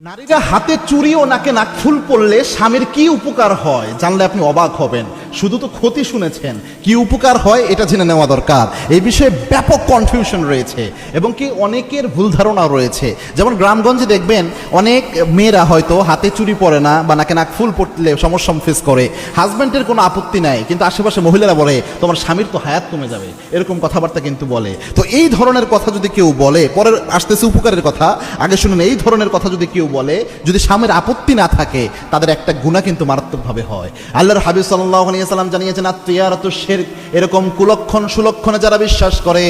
নারীরা হাতে চুড়ি ও নাকে নাকফুল পরলে স্বামীর কি উপকার হয় জানলে আপনি অবাক হবেন। শুধু তো ক্ষতি শুনেছেন, কি উপকার হয় এটা জেনে নেওয়া দরকার। এই বিষয়ে ব্যাপক কনফিউশন রয়েছে এবং কি অনেকের ভুল ধারণা রয়েছে। যেমন গ্রামগঞ্জে দেখবেন অনেক মেয়েরা হয়তো হাতে চুড়ি পরে না বা নাকে নাকফুল পরলে সমস্যা ফেস করে, হাজব্যান্ডের কোনো আপত্তি নাই, কিন্তু আশেপাশে মহিলারা বলে তোমার স্বামীর তো হায়াত কমে যাবে, এরকম কথাবার্তা কিন্তু বলে। তো এই ধরনের কথা যদি কেউ বলে, পরে আসতেছে উপকারের কথা, আগে শুনুন, এই ধরনের কথা যদি কেউ বলে, যদি স্বামীর আপত্তি না থাকে, তাদের একটা গুনাহ কিন্তু মারাত্মকভাবে হয়। আল্লাহর হাবিব সাল্লাল্লাহু আলাইহি ওয়াসাল্লাম জানিয়েছেন আত-তিয়ারাতু শিরক, এরকম কুলক্ষণ সুলক্ষণে যারা বিশ্বাস করে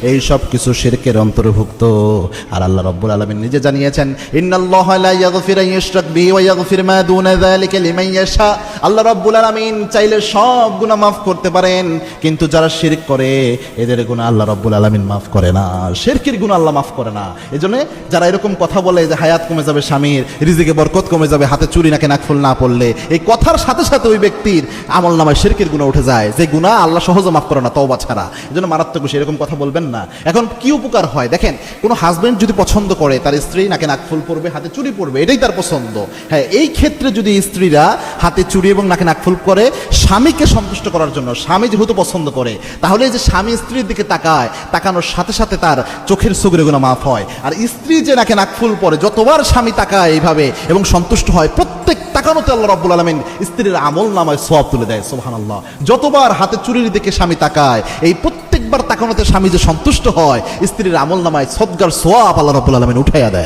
এই সব কিছু শিরকের অন্তর্ভুক্ত। আর আল্লাহ রাব্বুল আলামিন নিজে জানিয়েছেন ইন্নাল্লাহা লা ইয়াগফিরু আন ইউশরাক বিহি ওয়া ইয়াগফিরু মা দুনা যালিকা লিমান ইয়াশা। আল্লাহ রাব্বুল আলামিন চাইলে সব গুনাহ মাফ করতে পারেন, কিন্তু যারা শিরক করে এদের গুনাহ আল্লাহ রাব্বুল আলামিন মাফ করে না, শিরকের গুনাহ আল্লাহ মাফ করে না। এজন্য যারা এরকম কথা বলে যে হায়াত কমে যাবে স্বামীর, রিজিকে বরকত কমে যাবে হাতে চুরি নাকে নাকফুল না পড়লে, এই কথার সাথে সাথে ওই ব্যক্তির আমলনামায় শিরকের গুনাহ উঠে যায়, যে গুনাহ আল্লাহ সহজে মাফ করে না তওবা ছাড়া। এজন্য মারাত্মক বিষয়, এরকম কথা বলবেন না। এখন কি উপকার হয় দেখেন, কোনো হাজবেন্ড যদি পছন্দ করে তার স্ত্রী নাকে নাকফুল পরবে, হাতে চুড়ি পরবে, এটাই তার পছন্দ, হ্যাঁ, এই ক্ষেত্রে যদি স্ত্রীরা হাতে চুড়ি এবং নাকে নাকফুল করে স্বামীকে সন্তুষ্ট করার জন্য, স্বামী যেহেতু পছন্দ করে, তাহলে যে স্বামী স্ত্রীর দিকে তাকায়, তাকানোর সাথে সাথে তার চোখের সগরে গুনাহ মাফ হয়। আর স্ত্রী যে নাকে নাকফুল পরে যতবার স্বামী তাকায় এইভাবে এবং সন্তুষ্ট হয়, প্রত্যেক তাকানোতে আল্লাহ রাব্বুল আলামিন স্ত্রীর আমল নামায় সওয়াব তুলে দেয়। সুবহানাল্লাহ। যতবার হাতে চুরির দিকে স্বামী তাকায়, এই প্রত্যেকবার তাকানোতে স্বামী যে সন্তুষ্ট হয়, স্ত্রীর আমল নামায় সদগার সওয়াব আল্লাহ রাব্বুল আলামিন উঠাইয়া দেয়।